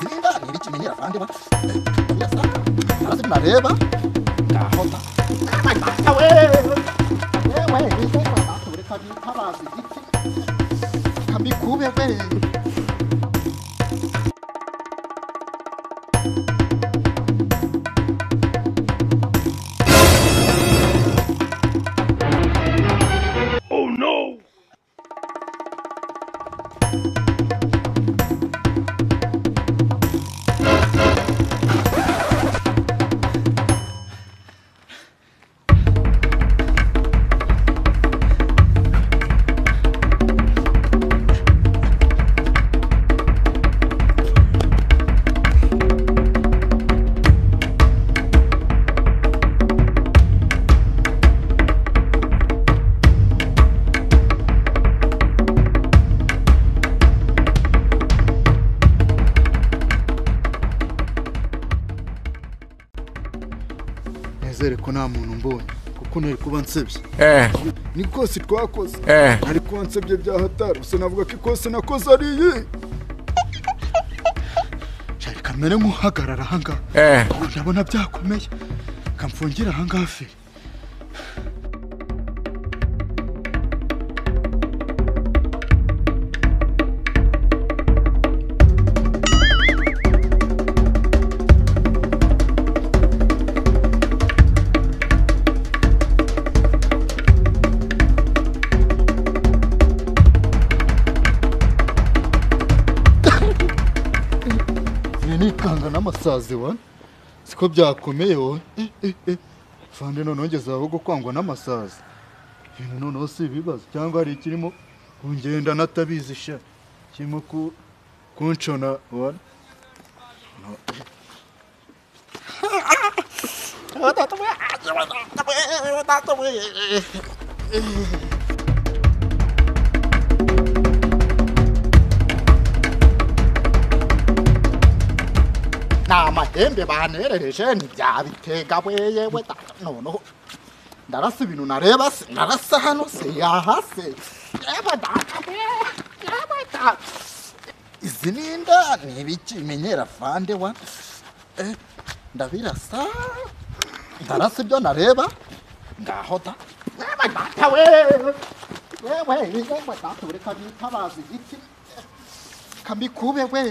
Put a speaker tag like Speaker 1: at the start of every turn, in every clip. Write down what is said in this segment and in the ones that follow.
Speaker 1: izinga nirikimenyera kandi ba yasa hasi nareba ngahota wewe bize kwature kandi tabazi giti kambikube we ko nta muntu mbonye kuko nari kuba nsebye ni kose twakoze ariko wansebye byahatari usa navuga ko ikose nakoze ari iyi cyari kamere nk'uhagarara ahangaha ndabona byakomeye kamfungira ahangaha fe nikanga n'amasazi wa siko byakomeye wowe fande none ongeza ahubwo kwangwa n'amasazi ibintu noneho si ibibazo cyangwa hari ikirimo kungenda natabizi sha kirimo kunshona wa namahembe banerereje ntibyabitega wewe noneho ndarasa ibintu nareba se narasa hano se yahase yaba data izi ninda nibikimenyera fande wa ndabirasa ndarasa ibyo nareba ngaho da yaba data wewe yaba data ureka bitabazi giti kambikube we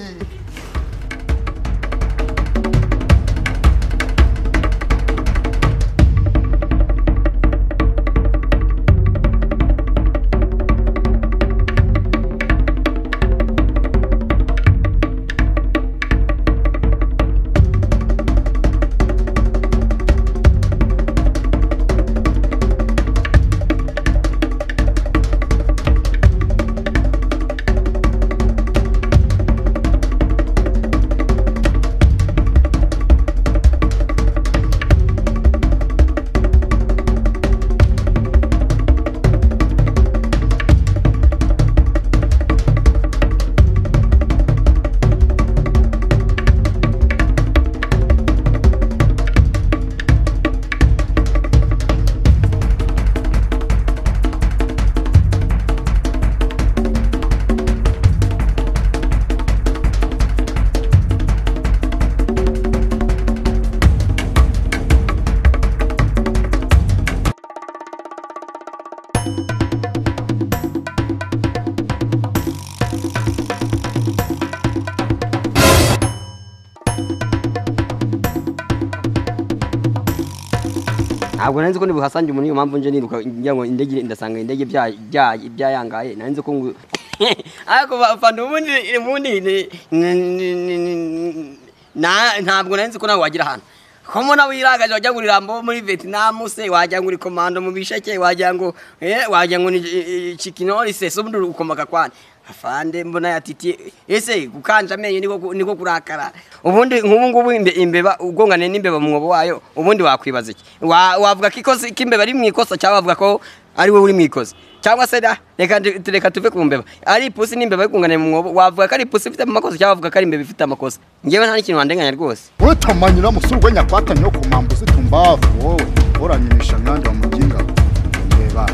Speaker 2: ntabwo nanze ko nibuhasange umuntu impamvu nje niruka ngira ngo indege ndasanga indege byayangaye nanze ko ngo ariko bafanda ubundi ntabwo nanze ko nawe wagira hano komo nawe iragaje wajya ngurira mbo muri Vietnam se wajya nguri komando mu bisheke wajya ngo ni chikinori se so mundu ukomaga kwane afande mbona yatiti ese gukanja amenyo niko kurakara ubundi ngubu imbeba ugongane n'imbeba mu mwobo wayo ubundi wakwibaza iki wavuga kikoze kimbeba ari mwikosa cyangwa bavuga ko ari we uri mwikoze cyangwa se reka tuve ku mbeba ari ipusi n'imbeba bikungane mu mwobo wavuga ko ari ipusi ifite amakosa cyangwa bavuga ko ari imbeba ifite amakosa ngewe nta n'ikintu wandenganya rwose
Speaker 1: wetamanyira musurwe nyakwatanye yo kumambuza tumbavu wowe oranyinisha mwanda wa muginga mbeba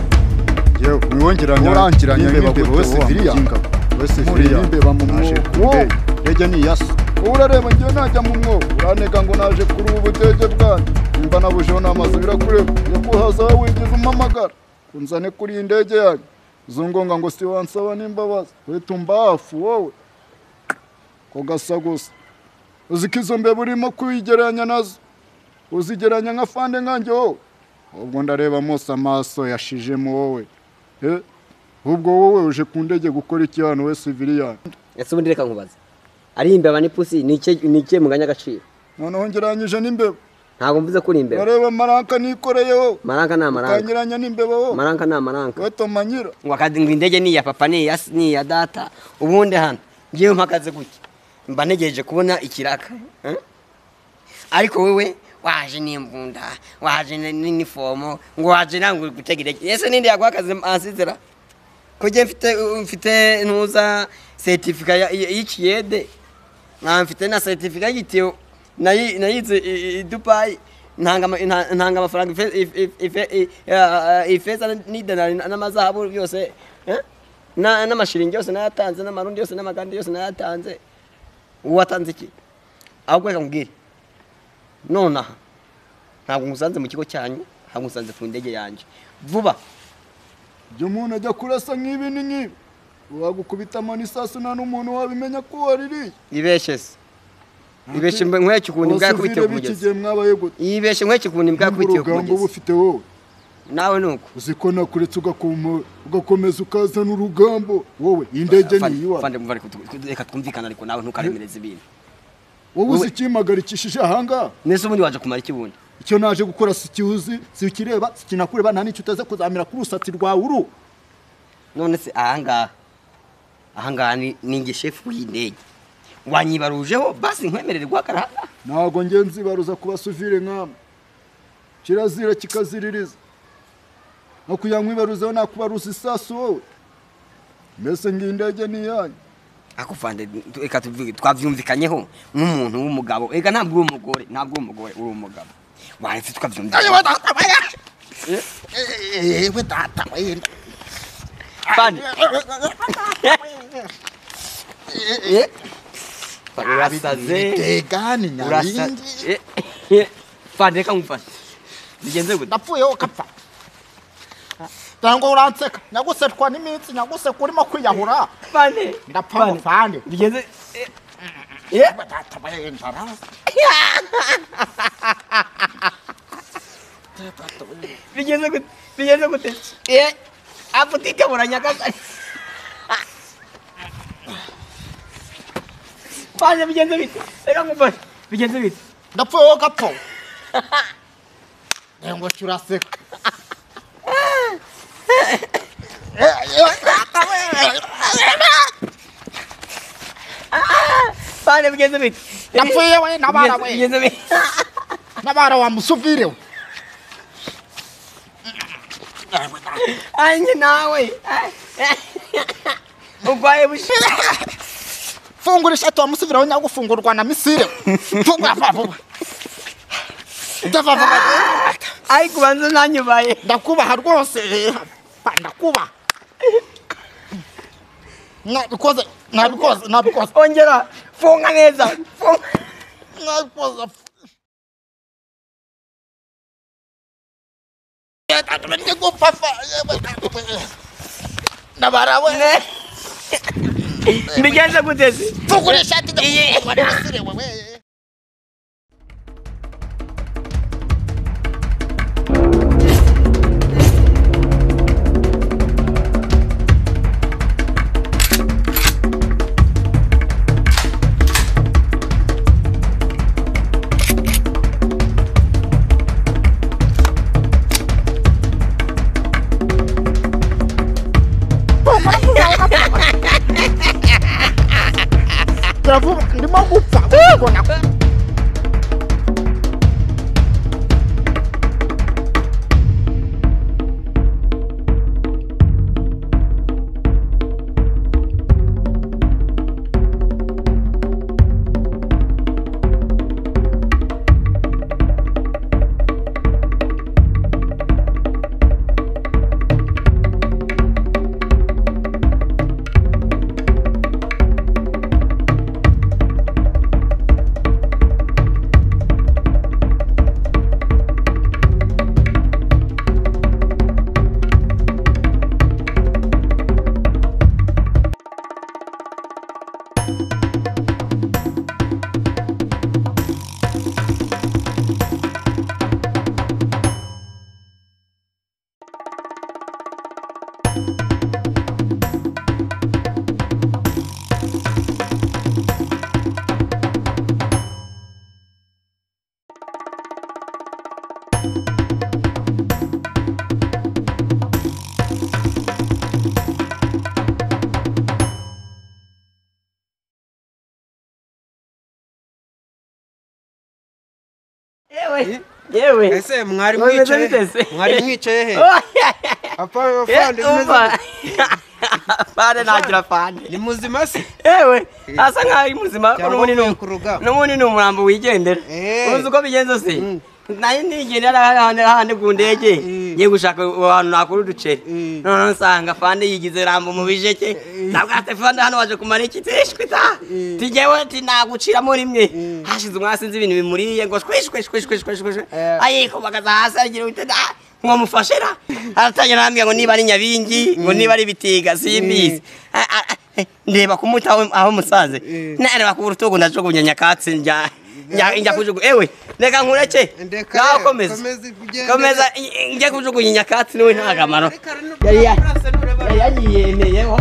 Speaker 1: yewe mwongeranya urangiranya imbeba wese viriya imbeba mu mwobo rege ni yasa urareba njye najya mu mwobo uraneka ngo naje kuri ubu butege bwanjye nimba nabujeho n'amazu birakureba yo kuhaza wowe wigeze umpamagara unzane kuri iyi ndege yanjye uzungonga ngo si wansaba n'imbabazi wetumba hafu wowe ko gasa gusa uzi ko izo mbeba urimo kuyigereranya nazo uzigereranya nka fande nkanjye wowe ubwo ndareba mose amaso yashijemo wowe ubwo wowe uje ku ndege gukora iki hano we siviliyani
Speaker 2: ese ubundi reka nkubaza ari imbeba ni pusi ni icye muganya agaciro
Speaker 1: noneho ngereranyije n'imbeba
Speaker 2: ntabwo mvuze ko uri imbeba
Speaker 1: areba maranka nikoreye wowe
Speaker 2: maranka ni amaranka
Speaker 1: ukanyuranya n'imbeba wowe
Speaker 2: maranka ni amaranka
Speaker 1: weto manyira
Speaker 2: ngo indege ni iya papa ni iya data ubundi hano ngewe mpagaze gutya mba ntegereje kubona ikiraka ariko wewe waje n'imbunda waje n'inifomo ngo waje nangwe gutega indege ese ninde yaguha akazi ansizera ko nge mfite ntuza certificat y'ikiyede mfite na certificat y'igitiyo nayize i Dubai ntanga amafaranga ifeza n'idolari n'amazahabu byose n'amashiringi yose nayatanze n'amarundi yose n'amagandi yose nayatanze uwatanze iki ahubwo reka nkubwire nonaha ntabwo ngusanze mu kigo cyanyu ntabwo ngusanze ku ndege yanjye vuba
Speaker 1: ibyo umuntu ajya kurasa nk'ibi ni nk'ibi wagukubitamo n'isasu nta n'umuntu wabimenya ko waririye
Speaker 2: ibeshye se ibeshye nkweke ukuntu imbwa yakubitiye ku mugezi ibeshye nkweke ukuntu imbwa yakubitiye ku mugezi
Speaker 1: uba ufite wowe
Speaker 2: nawe nuko
Speaker 1: uzi ko nakuretse ugakomeza ukazana urugambo wowe indege ni iyiwawe
Speaker 2: reka twumvikana ariko nawe ntukaremereze ibintu
Speaker 1: wowe uzi ikimpagarikishije ahangaha
Speaker 2: nese ubundi waje kumara iki bundi
Speaker 1: icyo naje gukora si kiuzi si ukireba si kinakureba nta n'icyo utaze kuzamira ku rusatsi rwawe uru
Speaker 2: none se ahangaha ni nge shefu w'indege wanyibarujeho basi nkwemerere guhagarara
Speaker 1: ntabwo ngenzi baruza kuba suvire nk'amwe kirazira kikaziririza no kuya nkwibaruzeho nakubaruza isasu wowe mbese ng'indege ni yanyu
Speaker 2: akufande reka twavyumvikanyeho nk'umuntu w'umugabo ega ntabwo uri umugore uri umugabo waretse tukavyumvikana
Speaker 1: we data wenda
Speaker 2: fande urasaze
Speaker 1: tegani nyabingi
Speaker 2: fande reka ngufashe bigenze gute
Speaker 3: ndapfuye ukapfa tango uranseka nyagusetwa n'iminsi nyaguseka urimo kwiyahura
Speaker 2: fande
Speaker 3: ndapfa ngo fande
Speaker 2: bigenze
Speaker 3: data wenda
Speaker 2: bigenze gute aputike buranyagaza fande bigenze bite reka ngufashe bigenze bite
Speaker 3: ndapfuye ukapfa ngo uraseka
Speaker 2: fande bigenze bite
Speaker 3: ndapfuye we nabara we
Speaker 2: bigenze bite
Speaker 3: nabara wa musuvire we
Speaker 2: anye nawe ugwaye bushira
Speaker 3: fungura ishati wa musuvire we nyagufungurwa na misire fungura vuba
Speaker 2: ai kubanza nanyubaye
Speaker 3: ndakubaha rwose ndakubaha nabikoze
Speaker 2: ongera funga neza funga
Speaker 3: nabikoze nabara we
Speaker 2: mbigenze guteze
Speaker 3: fungura ishati ndakufungurwa na misire we ndimo gupfa
Speaker 2: yewe
Speaker 4: ese mwari mwicaye he
Speaker 2: Fande nagira fande
Speaker 4: ni muzima se
Speaker 2: ewe asa nkaho ari muzima
Speaker 4: n'ubundi
Speaker 2: ni umurambo wigendera uzi uko bigenze se nayo nigenda hande ku ndege ngiye gushaka ahantu nakura uduceri none nsanga fande yigize rambo mu bijeke nabwate fande hano waje kumara iki tishwita tijewe tinaguciramo rimwe hashize umwasinzi ibintu bimuriye ngo shwishwe ayiko bagaza hasi agira utenda ngo mufashera aratangira nambia ngo niba ari nyabingi ngo niba ari bitiga simbizi ndeba kumuta aho musaze nareba ku rutugu ndajugunya nyakatsi njya kujugu ewe reka nkureke naho komeza njye kujugunya nyakatsi niwe nta kamaro yari yagiyemeyeho